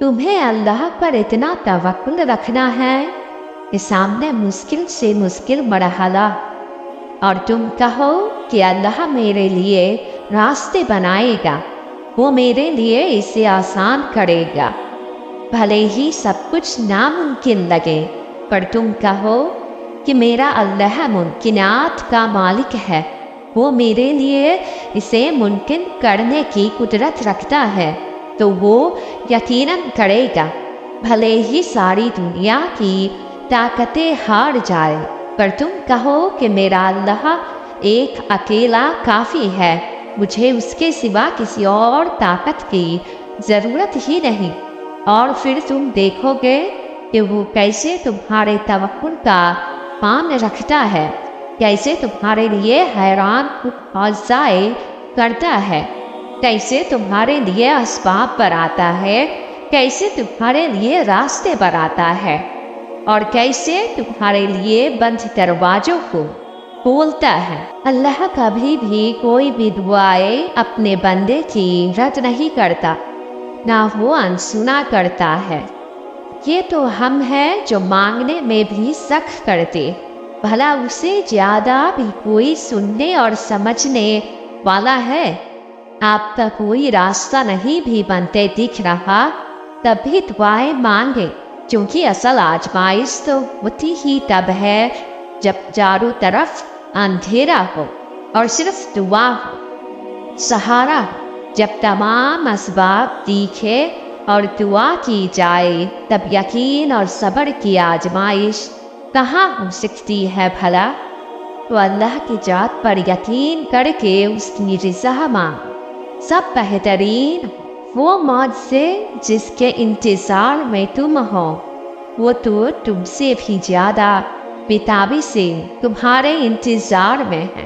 तुम्हें अल्लाह पर इतना तवक्कुल रखना है कि सामने मुश्किल से मुश्किल मरहला और तुम कहो कि अल्लाह मेरे लिए रास्ते बनाएगा, वो मेरे लिए इसे आसान करेगा। भले ही सब कुछ नामुमकिन लगे, पर तुम कहो कि मेरा अल्लाह मुमकिनात का मालिक है, वो मेरे लिए इसे मुमकिन करने की कुदरत रखता है, तो वो यकीनन करेगा। भले ही सारी दुनिया की ताकतें हार जाए, पर तुम कहो कि मेरा अल्लाह एक अकेला काफ़ी है, मुझे उसके सिवा किसी और ताकत की ज़रूरत ही नहीं। और फिर तुम देखोगे कि वो कैसे तुम्हारे तवक्कुल का मान रखता है, कैसे तुम्हारे लिए हैरान औज़ाए करता है, कैसे तुम्हारे लिए असबाब बनाता है, कैसे तुम्हारे लिए रास्ते बनाता है, और कैसे तुम्हारे लिए बंद दरवाजों को खोलता है। अल्लाह कभी भी कोई भी दुआएं अपने बंदे की रद्द नहीं करता, ना वो अनसुना करता है। ये तो हम हैं जो मांगने में भी सख्त करते, भला उसे ज़्यादा भी कोई सुनने और समझने वाला है। आपका कोई रास्ता नहीं भी बनते दिख रहा, तब भी दुआएं मांगे, क्योंकि असल आजमाइश तो होती ही तब है जब चारों तरफ अंधेरा हो और सिर्फ दुआ हो, सहारा हो। जब तमाम असबाब दिखे और दुआ की जाए, तब यकीन और सब्र की आजमाइश कहाँ हो सकती है भला। तो अल्लाह की जात पर यकीन करके उसकी रिज़ा मांग। सब बेहतरीन वो मौत से जिसके इंतज़ार में तुम हो, वो तो तुमसे भी ज़्यादा बेताबी से तुम्हारे इंतज़ार में है।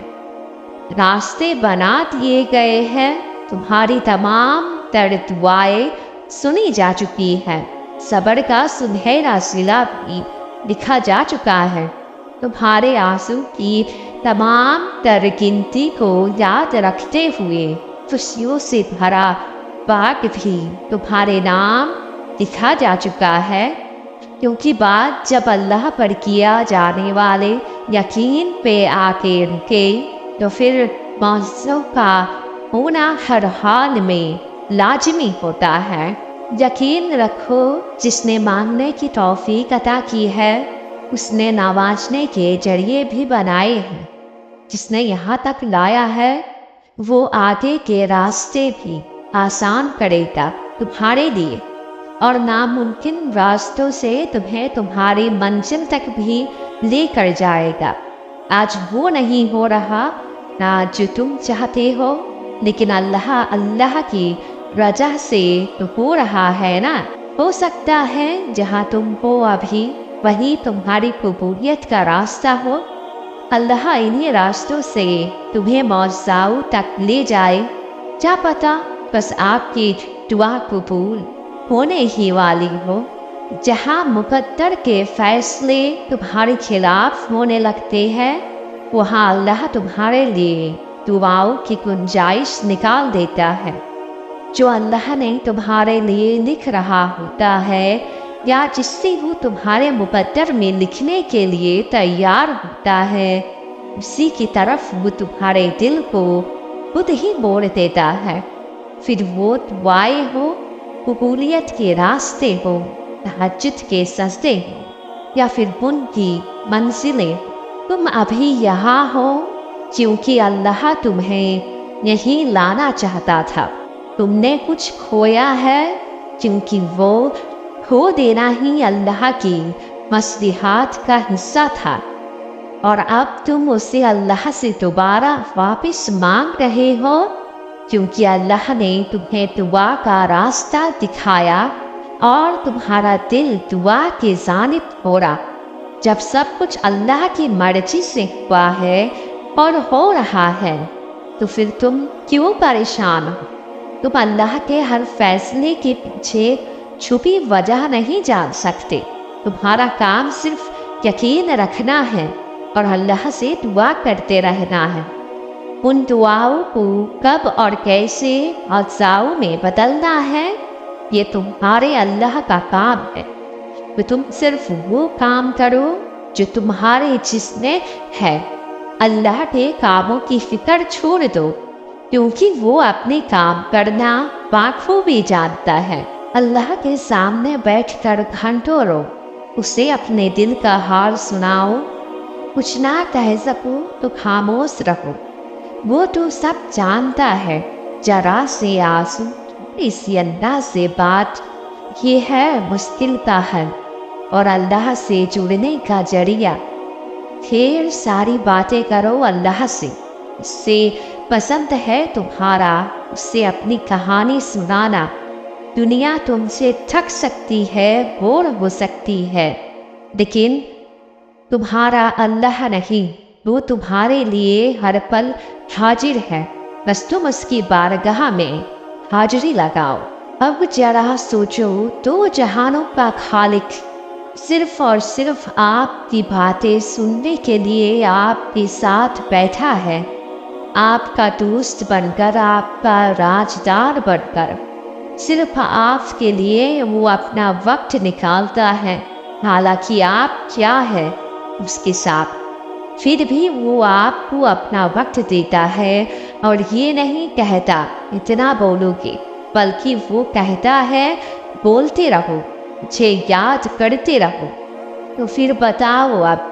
रास्ते बना दिए गए हैं, तुम्हारी तमाम तर दुआएं सुनी जा चुकी है, सब्र का सुनहरा सिला भी लिखा जा चुका है। तुम्हारे आंसू की तमाम तर गिनती को याद रखते हुए खुशियों से भरा बाग भी तुम्हारे नाम लिखा जा चुका है, क्योंकि बात जब अल्लाह पर किया जाने वाले यकीन पे आके रुके, तो फिर मौजों का होना हर हाल में लाजमी होता है। यकीन रखो, जिसने मांगने की तौफीक अता की है, उसने नवाजने के जरिए भी बनाए हैं। जिसने यहाँ तक लाया है, वो आगे के रास्ते भी आसान करेगा तुम्हारे लिए, और नामुमकिन रास्तों से तुम्हें तुम्हारी मंजिल तक भी लेकर जाएगा। आज वो नहीं हो रहा ना जो तुम चाहते हो, लेकिन अल्लाह की रजा से तो हो रहा है ना। हो सकता है जहाँ तुम हो अभी, वही तुम्हारी कबूलियत का रास्ता हो। अल्लाह इन्हीं रास्तों से तुम्हें मौज़ाओं तक ले जाए। क्या पता बस आपकी दुआ कबूल होने ही वाली हो। जहाँ मुकद्दर के फैसले तुम्हारे खिलाफ होने लगते हैं, वहाँ अल्लाह तुम्हारे लिए दुआओं की गुंजाइश निकाल देता है। जो अल्लाह ने तुम्हारे लिए लिख रहा होता है, या जिससे वो तुम्हारे मुकद्दर में लिखने के लिए तैयार होता है, उसी की तरफ वो तुम्हारे दिल को खुद ही मोड़ देता है। फिर वो दुआएं हो, कबूलियत के रास्ते हो, तहज्जुद के सजदे हो, या फिर उनकी मंजिलें। तुम अभी यहाँ हो क्योंकि अल्लाह तुम्हें यहीं लाना चाहता था। तुमने कुछ खोया है क्योंकि वो खो देना ही अल्लाह की मसलिहात का हिस्सा था, और अब तुम उसे अल्लाह से दोबारा वापस मांग रहे हो, क्योंकि अल्लाह ने तुम्हें दुआ का रास्ता दिखाया और तुम्हारा दिल दुआ के जानिब मोड़ा। जब सब कुछ अल्लाह की मर्जी से हुआ है और हो रहा है, तो फिर तुम क्यों परेशान हो? तुम अल्लाह के हर फैसले के पीछे छुपी वजह नहीं जान सकते। तुम्हारा काम सिर्फ यकीन रखना है और अल्लाह से दुआ करते रहना है। उन दुआओं को कब और कैसे औज़ाओं में बदलना है, یہ تمہارے اللہ کا کام ہے، تو تم صرف وہ کام کرو جو تمہارے جسم میں ہے۔ اللہ کے کاموں کی فکر چھوڑ دو، کیونکہ وہ اپنے کام کرنا بخوبی جانتا ہے۔ اللہ کے سامنے بیٹھ کر گھنٹوں رو، اسے اپنے دل کا حال سناؤ۔ کچھ نہ کہہ سکو تو خاموش رہو، وہ تو سب جانتا ہے۔ ذرا سے آنسو، تھوڑی سی اللہ سے بات، یہ ہے مشکل کا حل اور اللہ سے جڑنے کا ذریعہ۔ پھر ساری باتیں کرو اللہ سے، اس سے پسند ہے تمہارا اس سے اپنی کہانی سنانا۔ دنیا تم سے تھک سکتی ہے، بور ہو سکتی ہے، لیکن تمہارا اللہ نہیں، وہ تمہارے لیے ہر پل حاضر ہے، بس تم اس کی بارگاہ میں حاضری لگاؤ۔ اب ذرا سوچو، دو جہانوں کا خالق صرف اور صرف آپ کی باتیں سننے کے لیے آپ کے ساتھ بیٹھا ہے، آپ کا دوست بن کر، آپ کا راجدار بن کر، صرف آپ کے لیے وہ اپنا وقت نکالتا ہے۔ حالانکہ آپ کیا ہے اس کے ساتھ، پھر بھی وہ آپ کو اپنا وقت دیتا ہے، اور یہ نہیں کہتا اتنا بولو گے، بلکہ وہ کہتا ہے بولتے رہو، مجھے یاد کرتے رہو۔ تو پھر بتاؤ، اب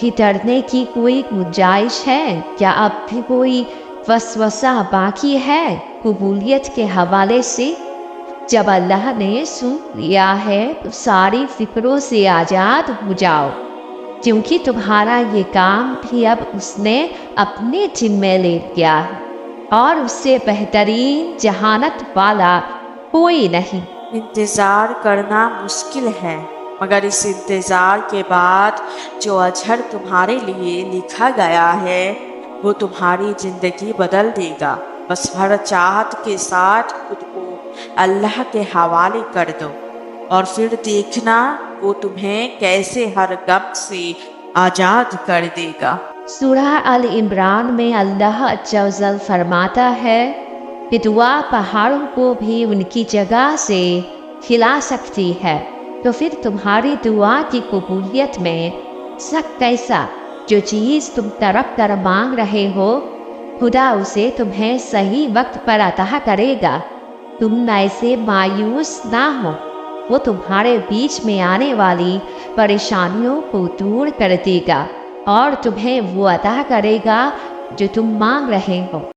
ہی ڈرنے کی کوئی گنجائش ہے؟ کیا اب بھی کوئی وسوسہ باقی ہے قبولیت کے حوالے سے؟ جب اللہ نے سن لیا ہے تو ساری فکروں سے آزاد ہو جاؤ، کیونکہ تمہارا یہ کام بھی اب اس نے اپنے ذمے لے لیا ہے، اور اس سے بہترین ذہانت والا کوئی نہیں۔ انتظار کرنا مشکل ہے، مگر اس انتظار کے بعد جو اجر تمہارے لیے لکھا گیا ہے وہ تمہاری زندگی بدل دے گا۔ بس ہر چاہت کے ساتھ خود کو اللہ کے حوالے کر دو، اور پھر دیکھنا وہ تمہیں کیسے ہر غم سے آزاد کر دے گا۔ سورہ ال عمران میں اللہ عز و جل فرماتا ہے کہ دعا پہاڑوں کو بھی ان کی جگہ سے ہلا سکتی ہے، تو پھر تمہاری دعا کی قبولیت میں شک کیسا؟ جو چیز تم تڑپ کر مانگ رہے ہو، خدا اسے تمہیں صحیح وقت پر عطا کرے گا۔ تم ایسے مایوس نہ ہو، وہ تمہارے بیچ میں آنے والی پریشانیوں کو دور کر دے گا، اور تمہیں وہ عطا کرے گا جو تم مانگ رہے ہو۔